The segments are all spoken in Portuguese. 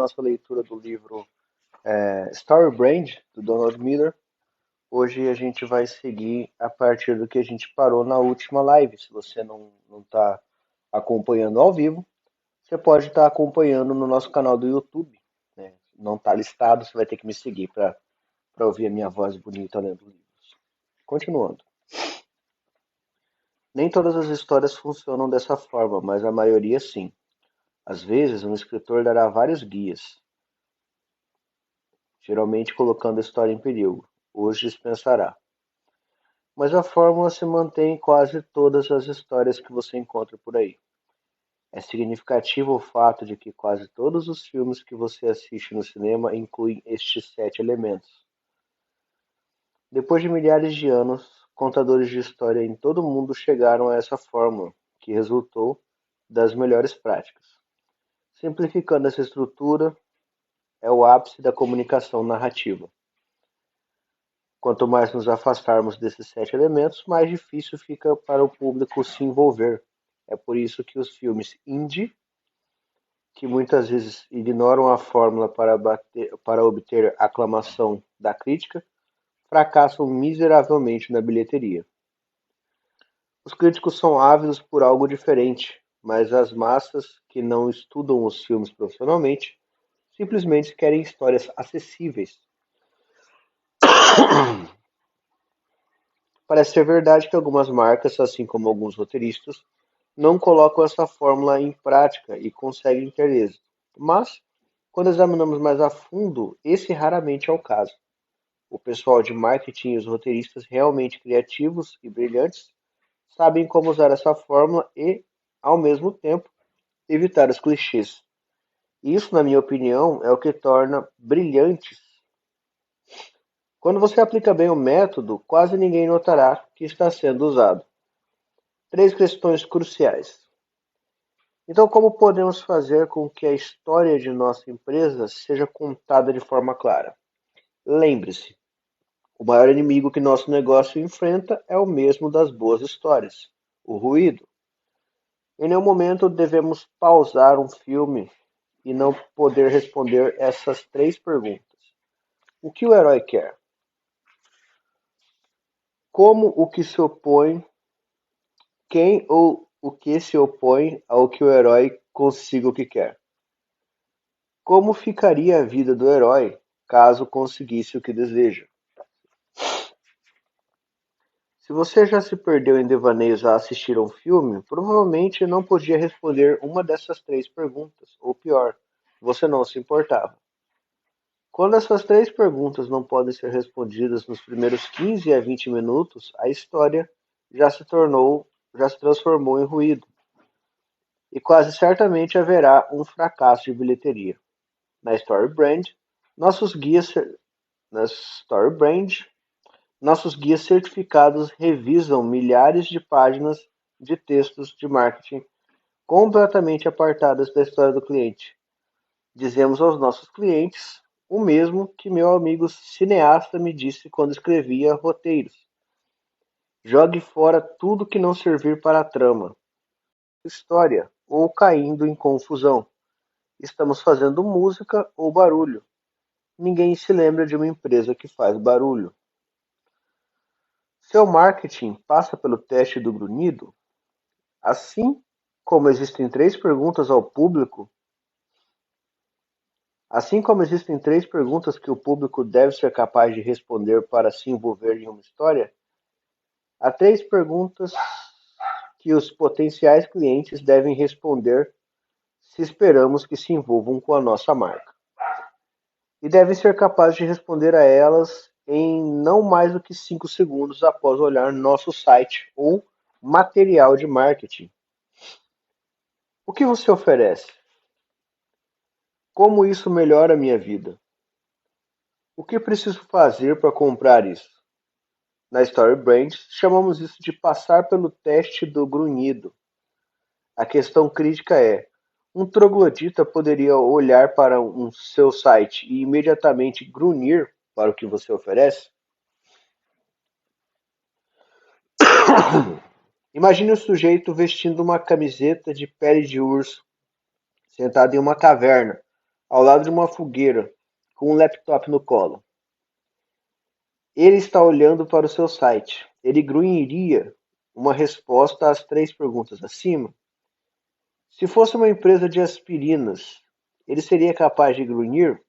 nossa leitura do livro Story Brand, do Donald Miller. Hoje a gente vai seguir a partir do que a gente parou na última live. Se você não está acompanhando ao vivo, você pode estar acompanhando no nosso canal do YouTube. Né? Não está listado, você vai ter que me seguir para ouvir a minha voz bonita lendo livros. Continuando. Nem todas as histórias funcionam dessa forma, mas a maioria sim. Às vezes, um escritor dará vários guias, geralmente colocando a história em perigo. Hoje dispensará. Mas a fórmula se mantém em quase todas as histórias que você encontra por aí. É significativo o fato de que quase todos os filmes que você assiste no cinema incluem estes 7 elementos. Depois de milhares de anos, contadores de história em todo o mundo chegaram a essa fórmula, que resultou das melhores práticas. Simplificando essa estrutura, é o ápice da comunicação narrativa. Quanto mais nos afastarmos desses 7 elementos, mais difícil fica para o público se envolver. É por isso que os filmes indie, que muitas vezes ignoram a fórmula para obter aclamação da crítica, fracassam miseravelmente na bilheteria. Os críticos são ávidos por algo diferente, mas as massas que não estudam os filmes profissionalmente simplesmente querem histórias acessíveis. Parece ser verdade que algumas marcas, assim como alguns roteiristas, não colocam essa fórmula em prática e conseguem ter êxito. Mas, quando examinamos mais a fundo, esse raramente é o caso. O pessoal de marketing e os roteiristas realmente criativos e brilhantes sabem como usar essa fórmula e, ao mesmo tempo, evitar os clichês. Isso, na minha opinião, é o que torna brilhantes. Quando você aplica bem o método, quase ninguém notará que está sendo usado. 3 questões cruciais. Então, como podemos fazer com que a história de nossa empresa seja contada de forma clara? Lembre-se, o maior inimigo que nosso negócio enfrenta é o mesmo das boas histórias: o ruído. Em nenhum momento devemos pausar um filme e não poder responder essas 3 perguntas. O que o herói quer? Como o que se opõe? Quem ou o que se opõe ao que o herói consiga o que quer? Como ficaria a vida do herói caso conseguisse o que deseja? Se você já se perdeu em devaneios a assistir a um filme, provavelmente não podia responder uma dessas 3 perguntas, ou pior, você não se importava. Quando essas 3 perguntas não podem ser respondidas nos primeiros 15 a 20 minutos, a história já se transformou em ruído. E quase certamente haverá um fracasso de bilheteria. Na Story Brand, nossos guias, na Story Brand, nossos guias certificados revisam milhares de páginas de textos de marketing completamente apartadas da história do cliente. Dizemos aos nossos clientes o mesmo que meu amigo cineasta me disse quando escrevia roteiros. Jogue fora tudo que não servir para a trama, história ou caindo em confusão. Estamos fazendo música ou barulho. Ninguém se lembra de uma empresa que faz barulho. Seu marketing passa pelo teste do grunhido? Assim como existem 3 perguntas ao público, assim como existem 3 perguntas que o público deve ser capaz de responder para se envolver em uma história, há 3 perguntas que os potenciais clientes devem responder se esperamos que se envolvam com a nossa marca. E devem ser capazes de responder a elas em não mais do que 5 segundos após olhar nosso site ou material de marketing. O que você oferece? Como isso melhora a minha vida? O que preciso fazer para comprar isso? Na Story Brand, chamamos isso de passar pelo teste do grunhido. A questão crítica é: um troglodita poderia olhar para um seu site e imediatamente grunhir para o que você oferece? Imagine o sujeito vestindo uma camiseta de pele de urso, sentado em uma caverna, ao lado de uma fogueira, com um laptop no colo. Ele está olhando para o seu site. Ele grunhiria uma resposta às 3 perguntas acima. Se fosse uma empresa de aspirinas, ele seria capaz de grunhir?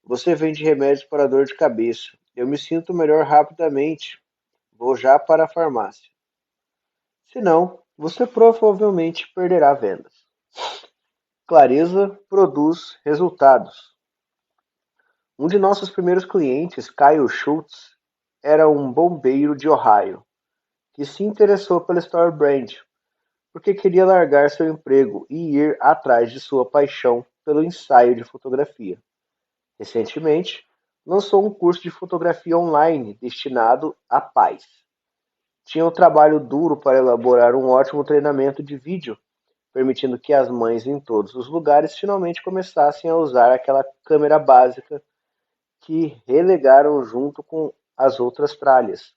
Você vende remédios para dor de cabeça. Eu me sinto melhor rapidamente. Vou já para a farmácia. Se não, você provavelmente perderá vendas. Clareza produz resultados. Um de nossos primeiros clientes, Kyle Schultz, era um bombeiro de Ohio, que se interessou pela Story Brand, porque queria largar seu emprego e ir atrás de sua paixão pelo ensaio de fotografia. Recentemente, lançou um curso de fotografia online destinado a pais. Tinha um trabalho duro para elaborar um ótimo treinamento de vídeo, permitindo que as mães em todos os lugares finalmente começassem a usar aquela câmera básica que relegaram junto com as outras tralhas,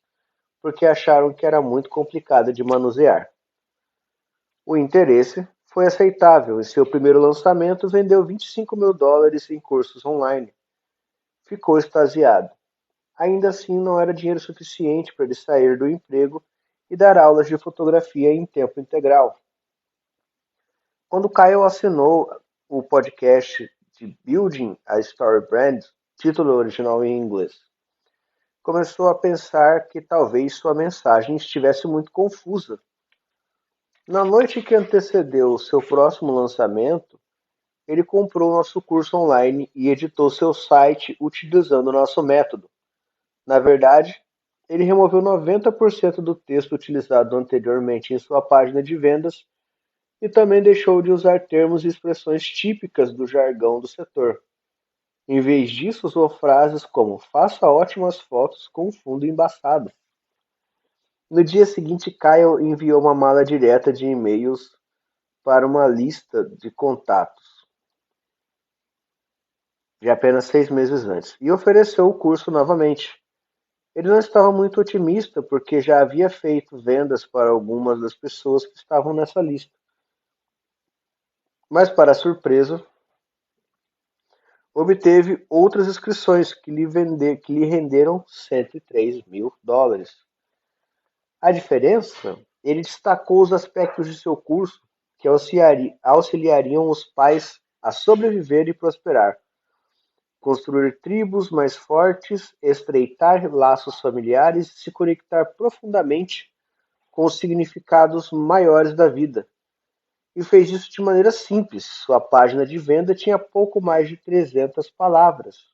porque acharam que era muito complicada de manusear. O interesse foi aceitável e seu primeiro lançamento vendeu $25.000 em cursos online. Ficou extasiado. Ainda assim, não era dinheiro suficiente para ele sair do emprego e dar aulas de fotografia em tempo integral. Quando Kyle assinou o podcast de Building a Story Brand, título original em inglês, começou a pensar que talvez sua mensagem estivesse muito confusa. Na noite que antecedeu seu próximo lançamento, ele comprou nosso curso online e editou seu site utilizando nosso método. Na verdade, ele removeu 90% do texto utilizado anteriormente em sua página de vendas e também deixou de usar termos e expressões típicas do jargão do setor. Em vez disso, usou frases como "faça ótimas fotos com fundo embaçado". No dia seguinte, Kyle enviou uma mala direta de e-mails para uma lista de contatos de apenas 6 meses antes e ofereceu o curso novamente. Ele não estava muito otimista porque já havia feito vendas para algumas das pessoas que estavam nessa lista. Mas, para surpresa, obteve outras inscrições que lhe renderam $103.000. A diferença? Ele destacou os aspectos de seu curso que auxiliariam os pais a sobreviver e prosperar, construir tribos mais fortes, estreitar laços familiares e se conectar profundamente com os significados maiores da vida. E fez isso de maneira simples. Sua página de venda tinha pouco mais de 300 palavras,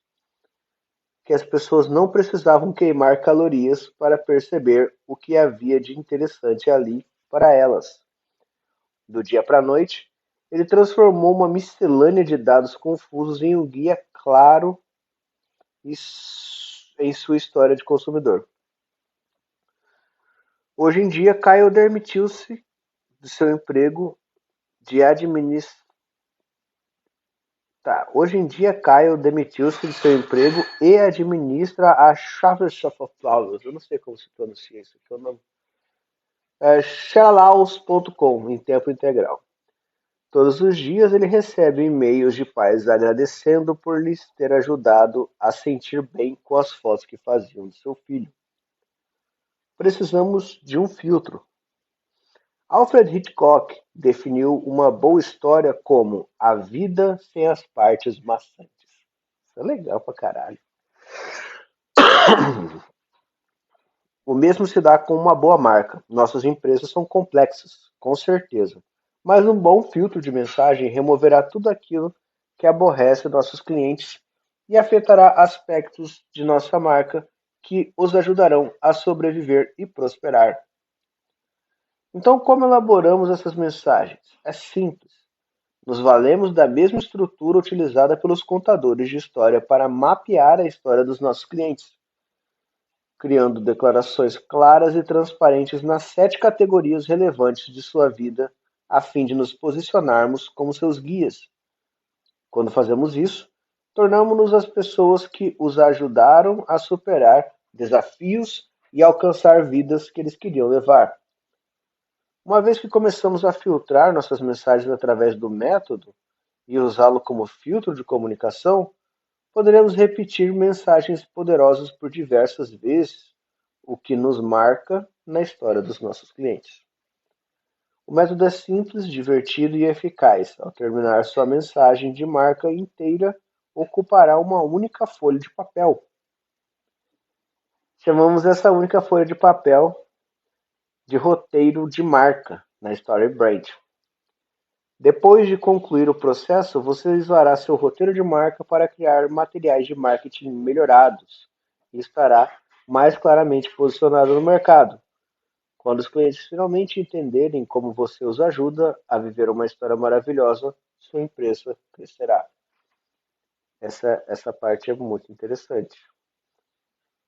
que as pessoas não precisavam queimar calorias para perceber o que havia de interessante ali para elas. Do dia para a noite, ele transformou uma miscelânea de dados confusos em um guia claro em sua história de consumidor. Hoje em dia, Kyle demitiu-se de seu emprego de administrador. Hoje em dia, Kyle demitiu-se de seu emprego e administra a Shutterstock of Flowers. Eu não sei como se pronuncia isso aqui. O nome é Shalaus.com em tempo integral. Todos os dias ele recebe e-mails de pais agradecendo por lhes ter ajudado a sentir bem com as fotos que faziam de seu filho. Precisamos de um filtro. Alfred Hitchcock definiu uma boa história como a vida sem as partes maçantes. Isso é legal pra caralho. O mesmo se dá com uma boa marca. Nossas empresas são complexas, com certeza. Mas um bom filtro de mensagem removerá tudo aquilo que aborrece nossos clientes e afetará aspectos de nossa marca que os ajudarão a sobreviver e prosperar. Então, como elaboramos essas mensagens? É simples. Nos valemos da mesma estrutura utilizada pelos contadores de história para mapear a história dos nossos clientes, criando declarações claras e transparentes nas 7 categorias relevantes de sua vida, a fim de nos posicionarmos como seus guias. Quando fazemos isso, tornamos-nos as pessoas que os ajudaram a superar desafios e alcançar vidas que eles queriam levar. Uma vez que começamos a filtrar nossas mensagens através do método, e usá-lo como filtro de comunicação, poderemos repetir mensagens poderosas por diversas vezes, o que nos marca na história dos nossos clientes. O método é simples, divertido e eficaz. Ao terminar sua mensagem de marca inteira, ocupará uma única folha de papel. Chamamos essa única folha de papel de roteiro de marca na Story Brand. Depois de concluir o processo, você usará seu roteiro de marca para criar materiais de marketing melhorados e estará mais claramente posicionado no mercado. Quando os clientes finalmente entenderem como você os ajuda a viver uma história maravilhosa, sua empresa crescerá. Essa parte é muito interessante.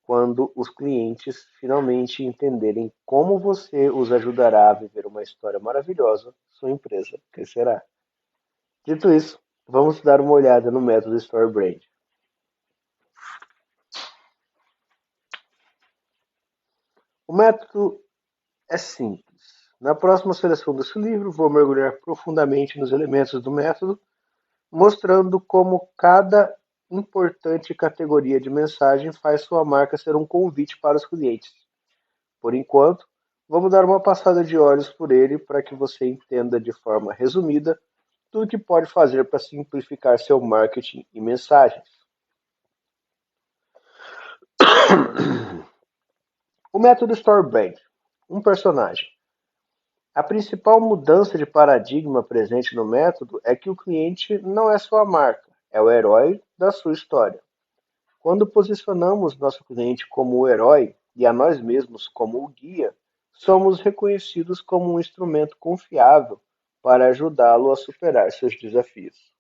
Quando os clientes finalmente entenderem como você os ajudará a viver uma história maravilhosa, sua empresa crescerá. Dito isso, vamos dar uma olhada no método StoryBrand. O método é simples. Na próxima seleção desse livro, vou mergulhar profundamente nos elementos do método, mostrando como cada importante categoria de mensagem faz sua marca ser um convite para os clientes. Por enquanto, vamos dar uma passada de olhos por ele para que você entenda de forma resumida tudo que pode fazer para simplificar seu marketing e mensagens. O método StoryBrand. Um personagem. A principal mudança de paradigma presente no método é que o cliente não é sua marca, é o herói da sua história. Quando posicionamos nosso cliente como o herói e a nós mesmos como o guia, somos reconhecidos como um instrumento confiável para ajudá-lo a superar seus desafios.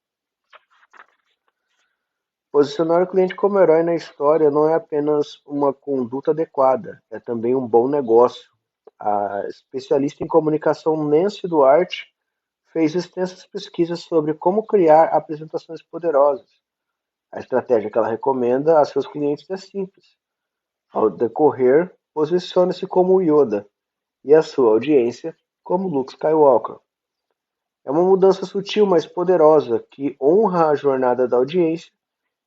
Posicionar o cliente como herói na história não é apenas uma conduta adequada, é também um bom negócio. A especialista em comunicação Nancy Duarte fez extensas pesquisas sobre como criar apresentações poderosas. A estratégia que ela recomenda a seus clientes é simples. Ao decorrer, posicione-se como Yoda e a sua audiência como Luke Skywalker. É uma mudança sutil, mas poderosa, que honra a jornada da audiência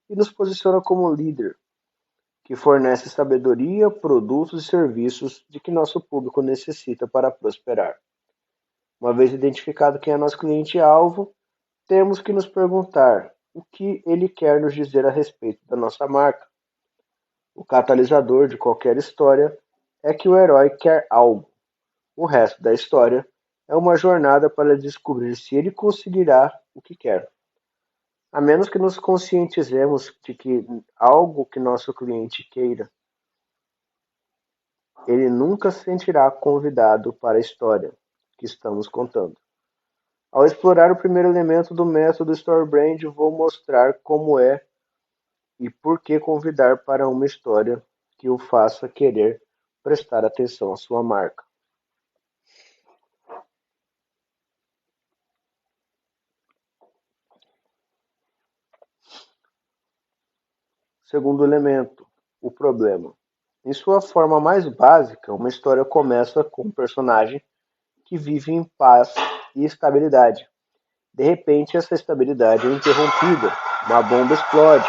e nos posiciona como líder, que fornece sabedoria, produtos e serviços de que nosso público necessita para prosperar. Uma vez identificado quem é nosso cliente-alvo, temos que nos perguntar o que ele quer nos dizer a respeito da nossa marca. O catalisador de qualquer história é que o herói quer algo. O resto da história é uma jornada para descobrir se ele conseguirá o que quer. A menos que nos conscientizemos de que algo que nosso cliente queira, ele nunca se sentirá convidado para a história que estamos contando. Ao explorar o primeiro elemento do método StoryBrand, vou mostrar como é e por que convidar para uma história que o faça querer prestar atenção à sua marca. Segundo elemento, o problema. Em sua forma mais básica, uma história começa com um personagem que vive em paz e estabilidade. De repente, essa estabilidade é interrompida, uma bomba explode,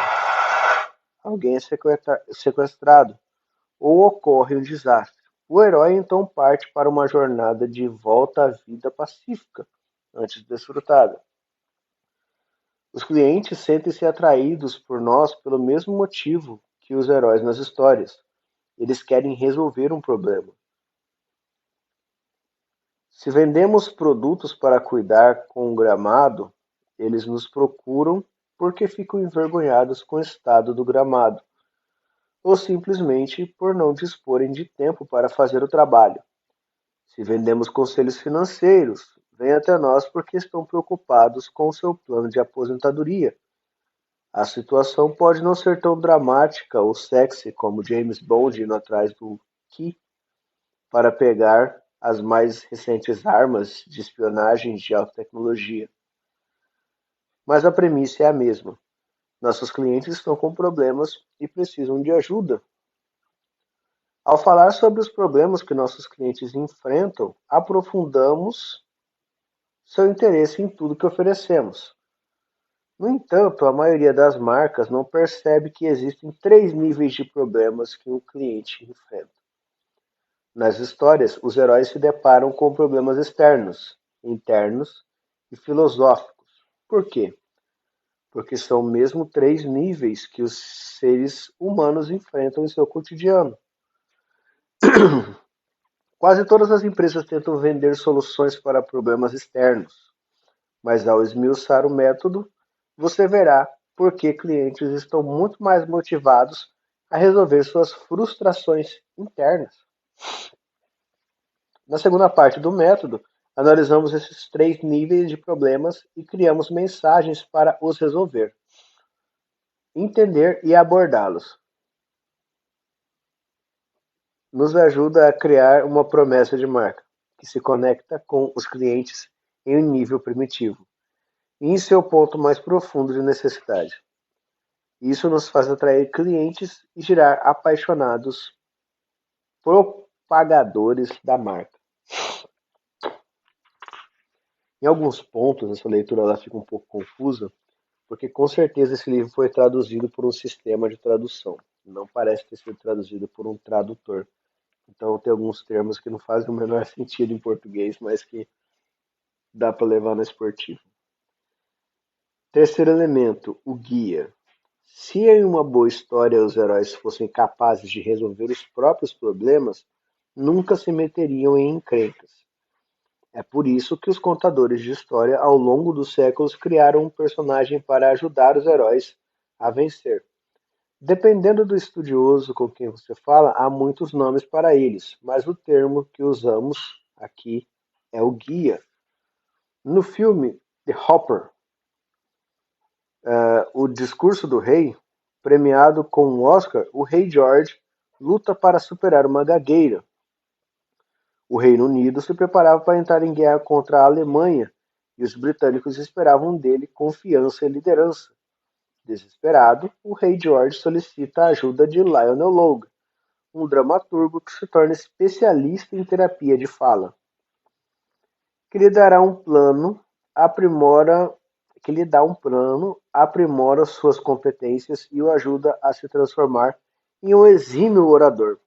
alguém é sequestrado ou ocorre um desastre. O herói então parte para uma jornada de volta à vida pacífica, antes desfrutada. Os clientes sentem-se atraídos por nós pelo mesmo motivo que os heróis nas histórias. Eles querem resolver um problema. Se vendemos produtos para cuidar com o gramado, eles nos procuram porque ficam envergonhados com o estado do gramado, ou simplesmente por não disporem de tempo para fazer o trabalho. Se vendemos conselhos financeiros, vêm até nós porque estão preocupados com o seu plano de aposentadoria. A situação pode não ser tão dramática ou sexy como James Bond indo atrás do Key para pegar as mais recentes armas de espionagem de alta tecnologia. Mas a premissa é a mesma. Nossos clientes estão com problemas e precisam de ajuda. Ao falar sobre os problemas que nossos clientes enfrentam, aprofundamos seu interesse em tudo que oferecemos. No entanto, a maioria das marcas não percebe que existem três níveis de problemas que o cliente enfrenta. Nas histórias, os heróis se deparam com problemas externos, internos e filosóficos. Por quê? Porque são mesmo três níveis que os seres humanos enfrentam em seu cotidiano. Quase todas as empresas tentam vender soluções para problemas externos, mas ao esmiuçar o método, você verá por que clientes estão muito mais motivados a resolver suas frustrações internas. Na segunda parte do método, analisamos esses três níveis de problemas e criamos mensagens para os resolver, entender e abordá-los. Nos ajuda a criar uma promessa de marca que se conecta com os clientes em um nível primitivo e em seu ponto mais profundo de necessidade. Isso nos faz atrair clientes e gerar apaixonados propagadores da marca. Em alguns pontos, essa leitura ela fica um pouco confusa, porque com certeza esse livro foi traduzido por um sistema de tradução. Não parece ter sido traduzido por um tradutor. Então tem alguns termos que não fazem o menor sentido em português, mas que dá para levar no esportivo. Terceiro elemento, o guia. Se em uma boa história os heróis fossem capazes de resolver os próprios problemas, nunca se meteriam em encrencas. É por isso que os contadores de história, ao longo dos séculos, criaram um personagem para ajudar os heróis a vencer. Dependendo do estudioso com quem você fala, há muitos nomes para eles, mas o termo que usamos aqui é o guia. No filme The Hopper, o discurso do rei, premiado com um Oscar, o rei George luta para superar uma gagueira. O Reino Unido se preparava para entrar em guerra contra a Alemanha e os britânicos esperavam dele confiança e liderança. Desesperado, o rei George solicita a ajuda de Lionel Logue, um dramaturgo que se torna especialista em terapia de fala, que lhe dá um plano, aprimora suas competências e o ajuda a se transformar em um exímio orador.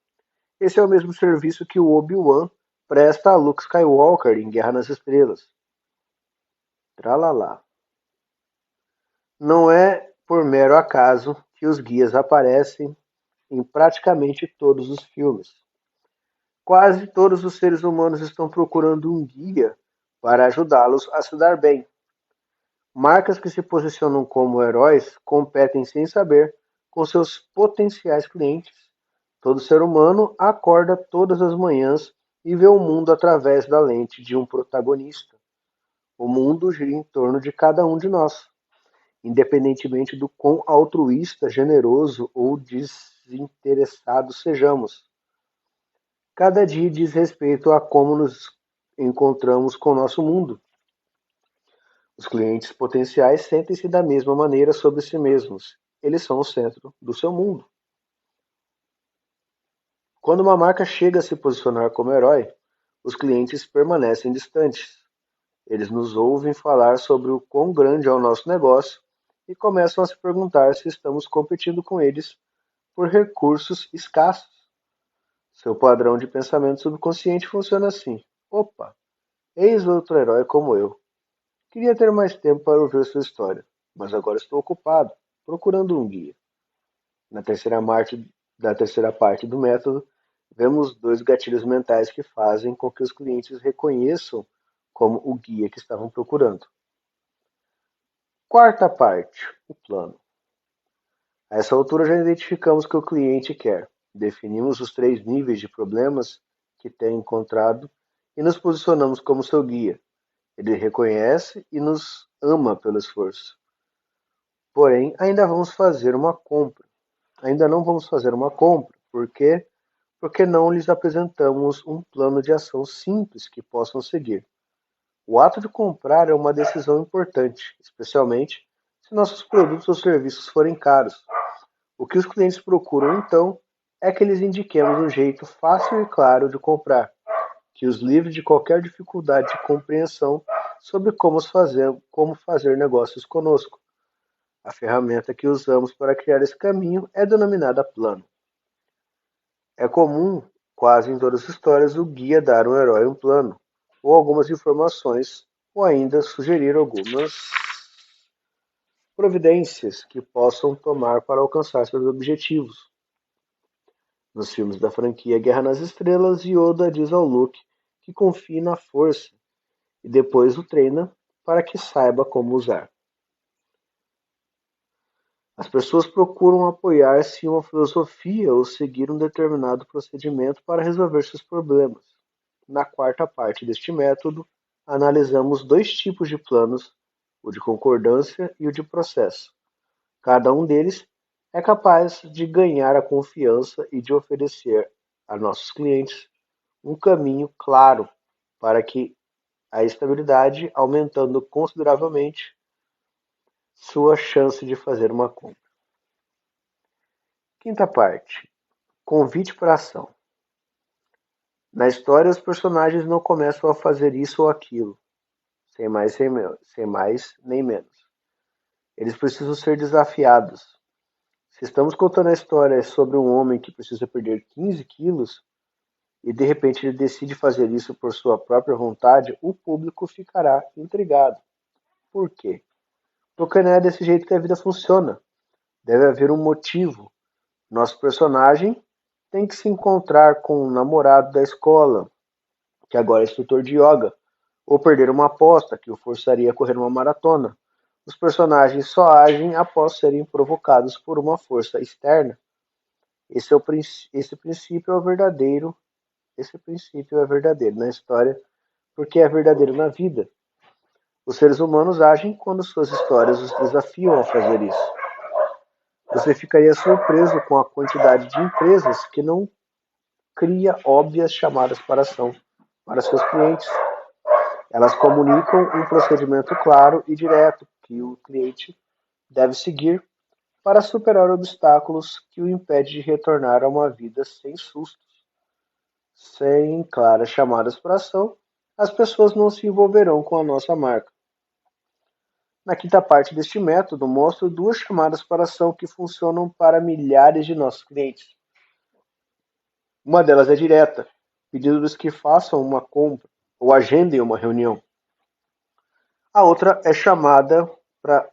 Esse é o mesmo serviço que o Obi-Wan presta a Luke Skywalker em Guerra nas Estrelas. Tralalá. Não é por mero acaso que os guias aparecem em praticamente todos os filmes. Quase todos os seres humanos estão procurando um guia para ajudá-los a se dar bem. Marcas que se posicionam como heróis competem sem saber com seus potenciais clientes. Todo ser humano acorda todas as manhãs e vê o mundo através da lente de um protagonista. O mundo gira em torno de cada um de nós, independentemente do quão altruísta, generoso ou desinteressado sejamos. Cada dia diz respeito a como nos encontramos com o nosso mundo. Os clientes potenciais sentem-se da mesma maneira sobre si mesmos. Eles são o centro do seu mundo. Quando uma marca chega a se posicionar como herói, os clientes permanecem distantes. Eles nos ouvem falar sobre o quão grande é o nosso negócio e começam a se perguntar se estamos competindo com eles por recursos escassos. Seu padrão de pensamento subconsciente funciona assim: opa, eis outro herói como eu. Queria ter mais tempo para ouvir sua história, mas agora estou ocupado, procurando um guia. Da terceira parte do método, vemos dois gatilhos mentais que fazem com que os clientes reconheçam como o guia que estavam procurando. Quarta parte, o plano. A essa altura já identificamos o que o cliente quer, definimos os três níveis de problemas que tem encontrado e nos posicionamos como seu guia. Ele reconhece e nos ama pelo esforço. Porém, ainda não vamos fazer uma compra. Por quê? Porque não lhes apresentamos um plano de ação simples que possam seguir. O ato de comprar é uma decisão importante, especialmente se nossos produtos ou serviços forem caros. O que os clientes procuram, então, é que lhes indiquemos um jeito fácil e claro de comprar, que os livre de qualquer dificuldade de compreensão sobre como fazer negócios conosco. A ferramenta que usamos para criar esse caminho é denominada plano. É comum, quase em todas as histórias, o guia dar ao herói um plano, ou algumas informações, ou ainda sugerir algumas providências que possam tomar para alcançar seus objetivos. Nos filmes da franquia Guerra nas Estrelas, Yoda diz ao Luke que confie na força e depois o treina para que saiba como usar. As pessoas procuram apoiar-se em uma filosofia ou seguir um determinado procedimento para resolver seus problemas. Na quarta parte deste método, analisamos dois tipos de planos, o de concordância e o de processo. Cada um deles é capaz de ganhar a confiança e de oferecer a nossos clientes um caminho claro para que a estabilidade, aumentando consideravelmente sua chance de fazer uma compra. Quinta parte. Convite para ação. Na história, os personagens não começam a fazer isso ou aquilo, sem mais nem menos. Eles precisam ser desafiados. Se estamos contando a história sobre um homem que precisa perder 15 quilos e de repente ele decide fazer isso por sua própria vontade, o público ficará intrigado. Por quê? Porque não é desse jeito que a vida funciona. Deve haver um motivo. Nosso personagem tem que se encontrar com um namorado da escola, que agora é instrutor de yoga, ou perder uma aposta que o forçaria a correr uma maratona. Os personagens só agem após serem provocados por uma força externa. Esse princípio é o verdadeiro. Esse princípio é verdadeiro na história, porque é verdadeiro na vida. Os seres humanos agem quando suas histórias os desafiam a fazer isso. Você ficaria surpreso com a quantidade de empresas que não cria óbvias chamadas para ação para seus clientes. Elas comunicam um procedimento claro e direto que o cliente deve seguir para superar obstáculos que o impedem de retornar a uma vida sem sustos. Sem claras chamadas para ação, as pessoas não se envolverão com a nossa marca. Na quinta parte deste método, mostro duas chamadas para ação que funcionam para milhares de nossos clientes. Uma delas é direta, pedindo-lhes que façam uma compra ou agendem uma reunião. A outra é para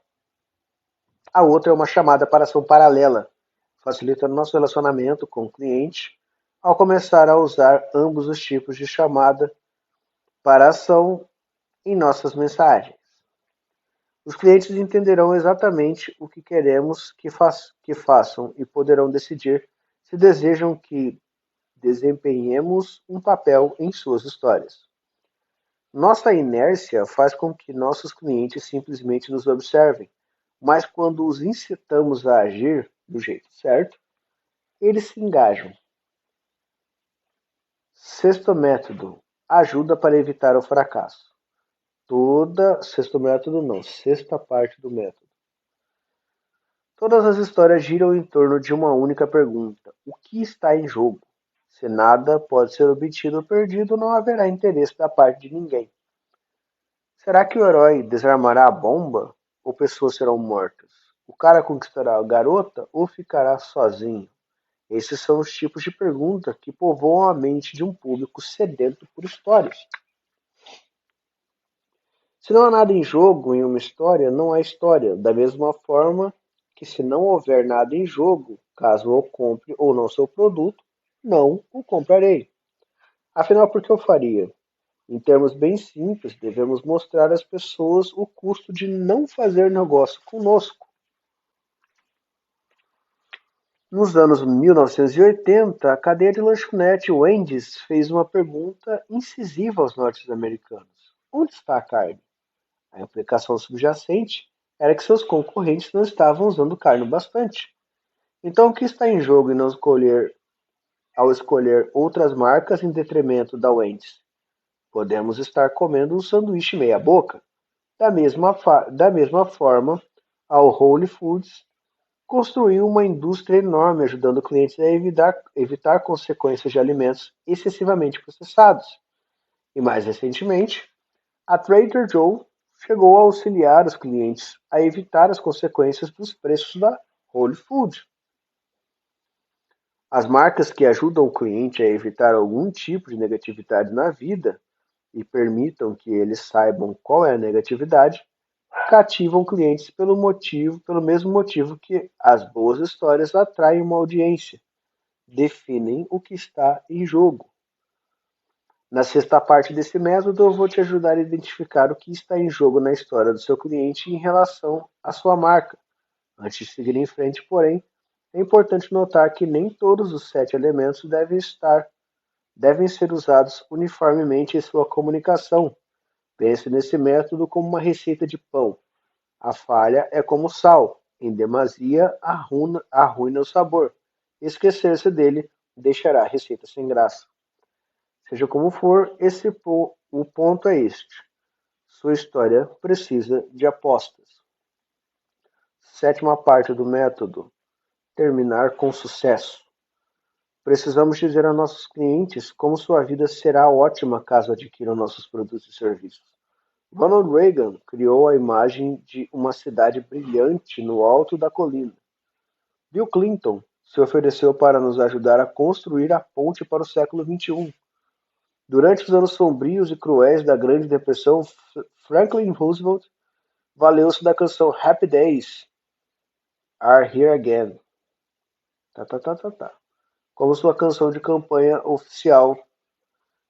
a outra é uma chamada para ação paralela, facilitando nosso relacionamento com o cliente ao começar a usar ambos os tipos de chamada para ação em nossas mensagens. Os clientes entenderão exatamente o que queremos que façam e poderão decidir se desejam que desempenhemos um papel em suas histórias. Nossa inércia faz com que nossos clientes simplesmente nos observem, mas quando os incitamos a agir do jeito certo, eles se engajam. Sexto método: ajuda para evitar o fracasso. Sexta parte do método. Todas as histórias giram em torno de uma única pergunta: o que está em jogo? Se nada pode ser obtido ou perdido, não haverá interesse da parte de ninguém. Será que o herói desarmará a bomba? Ou pessoas serão mortas? O cara conquistará a garota ou ficará sozinho? Esses são os tipos de perguntas que povoam a mente de um público sedento por histórias. Se não há nada em jogo em uma história, não há história. Da mesma forma que se não houver nada em jogo, caso eu compre ou não seu produto, não o comprarei. Afinal, por que eu faria? Em termos bem simples, devemos mostrar às pessoas o custo de não fazer negócio conosco. Nos anos 1980, a cadeia de lanchonete Wendy's fez uma pergunta incisiva aos norte-americanos: onde está a carne? A implicação subjacente era que seus concorrentes não estavam usando carne bastante. Então, o que está em jogo ao escolher outras marcas em detrimento da Wendy's? Podemos estar comendo um sanduíche meia-boca. Da mesma forma, a Whole Foods construiu uma indústria enorme, ajudando clientes a evitar consequências de alimentos excessivamente processados. E mais recentemente, a Trader Joe chegou a auxiliar os clientes a evitar as consequências dos preços da Whole Foods. As marcas que ajudam o cliente a evitar algum tipo de negatividade na vida e permitam que eles saibam qual é a negatividade, cativam clientes pelo mesmo motivo que as boas histórias atraem uma audiência, definem o que está em jogo. Na sexta parte desse método, eu vou te ajudar a identificar o que está em jogo na história do seu cliente em relação à sua marca. Antes de seguir em frente, porém, é importante notar que nem todos os 7 elementos devem ser usados uniformemente em sua comunicação. Pense nesse método como uma receita de pão. A falha é como sal, em demasia arruina o sabor. Esquecer-se dele deixará a receita sem graça. Seja como for, o ponto é este. Sua história precisa de apostas. Sétima parte do método: terminar com sucesso. Precisamos dizer a nossos clientes como sua vida será ótima caso adquiram nossos produtos e serviços. Ronald Reagan criou a imagem de uma cidade brilhante no alto da colina. Bill Clinton se ofereceu para nos ajudar a construir a ponte para o século XXI. Durante os anos sombrios e cruéis da Grande Depressão, Franklin Roosevelt valeu-se da canção Happy Days Are Here Again, como sua canção de campanha oficial.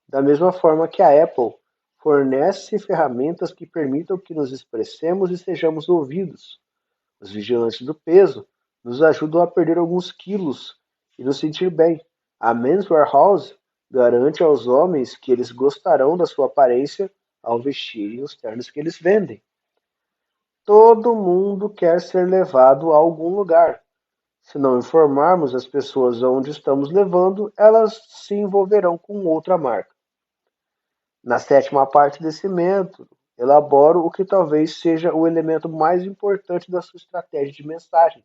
Da mesma forma que a Apple fornece ferramentas que permitam que nos expressemos e sejamos ouvidos. Os vigilantes do peso nos ajudam a perder alguns quilos e nos sentir bem. A Men's Wearhouse garante aos homens que eles gostarão da sua aparência ao vestirem os ternos que eles vendem. Todo mundo quer ser levado a algum lugar. Se não informarmos as pessoas aonde estamos levando, elas se envolverão com outra marca. Na sétima parte desse método, elaboro o que talvez seja o elemento mais importante da sua estratégia de mensagens: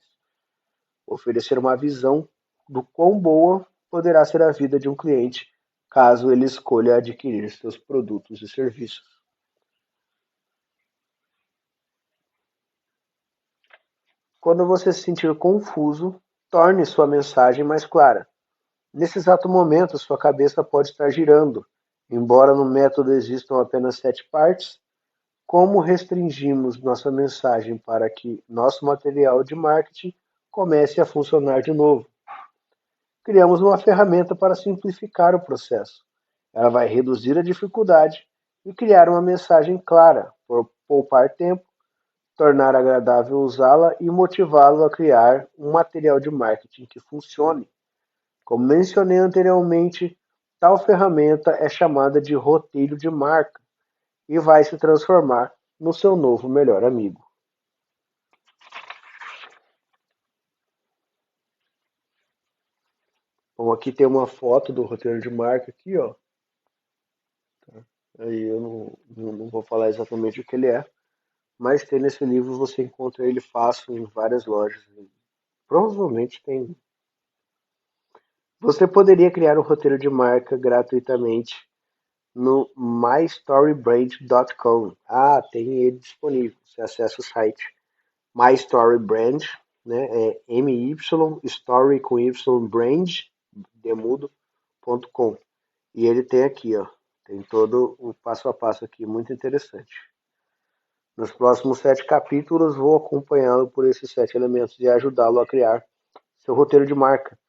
oferecer uma visão do quão boa poderá ser a vida de um cliente caso ele escolha adquirir seus produtos e serviços. Quando você se sentir confuso, torne sua mensagem mais clara. Nesse exato momento, sua cabeça pode estar girando. Embora no método existam apenas 7 partes, como restringimos nossa mensagem para que nosso material de marketing comece a funcionar de novo? Criamos uma ferramenta para simplificar o processo. Ela vai reduzir a dificuldade e criar uma mensagem clara, por poupar tempo, tornar agradável usá-la e motivá-lo a criar um material de marketing que funcione. Como mencionei anteriormente, tal ferramenta é chamada de roteiro de marca e vai se transformar no seu novo melhor amigo. Bom, aqui tem uma foto do roteiro de marca aqui, ó. Aí eu não vou falar exatamente o que ele é, mas tem nesse livro, você encontra ele fácil em várias lojas. Provavelmente tem. Você poderia criar um roteiro de marca gratuitamente no mystorybrand.com. Ah, tem ele disponível. Você acessa o site mystorybrand, né? É my story com y brand demudo.com. E ele tem aqui, ó, tem todo o passo a passo aqui, muito interessante. Nos próximos 7 capítulos, vou acompanhá-lo por esses 7 elementos e ajudá-lo a criar seu roteiro de marca.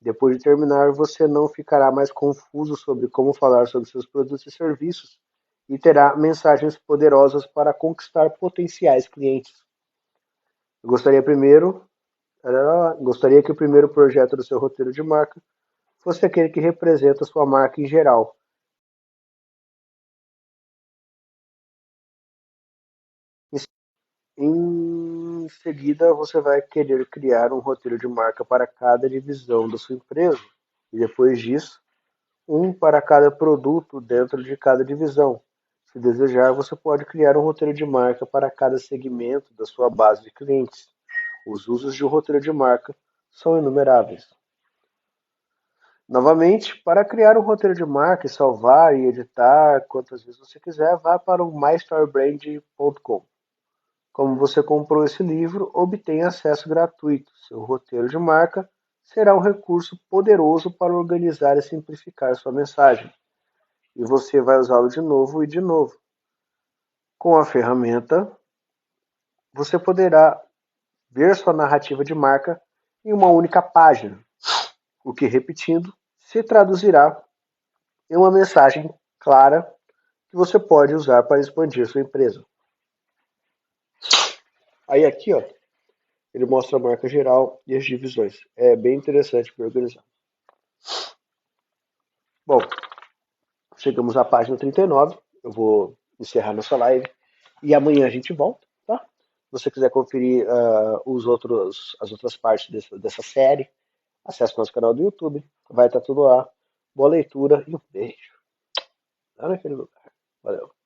Depois de terminar, você não ficará mais confuso sobre como falar sobre seus produtos e serviços e terá mensagens poderosas para conquistar potenciais clientes. Eu gostaria que o primeiro projeto do seu roteiro de marca fosse aquele que representa a sua marca em geral. Em seguida, você vai querer criar um roteiro de marca para cada divisão da sua empresa. E depois disso, um para cada produto dentro de cada divisão. Se desejar, você pode criar um roteiro de marca para cada segmento da sua base de clientes. Os usos de um roteiro de marca são inumeráveis. Novamente, para criar um roteiro de marca e salvar e editar quantas vezes você quiser, vá para o mystorybrand.com. Como você comprou esse livro, obtenha acesso gratuito. Seu roteiro de marca será um recurso poderoso para organizar e simplificar sua mensagem. E você vai usá-lo de novo e de novo. Com a ferramenta, você poderá ver sua narrativa de marca em uma única página, o que, repetindo, se traduzirá em uma mensagem clara que você pode usar para expandir sua empresa. Aí aqui, ó, ele mostra a marca geral e as divisões. É bem interessante para organizar. Bom, chegamos à página 39. Eu vou encerrar nossa live e amanhã a gente volta, tá? Se você quiser conferir as outras partes dessa série, acesse nosso canal do YouTube. Vai estar tudo lá. Boa leitura e um beijo. Lá naquele lugar. Valeu.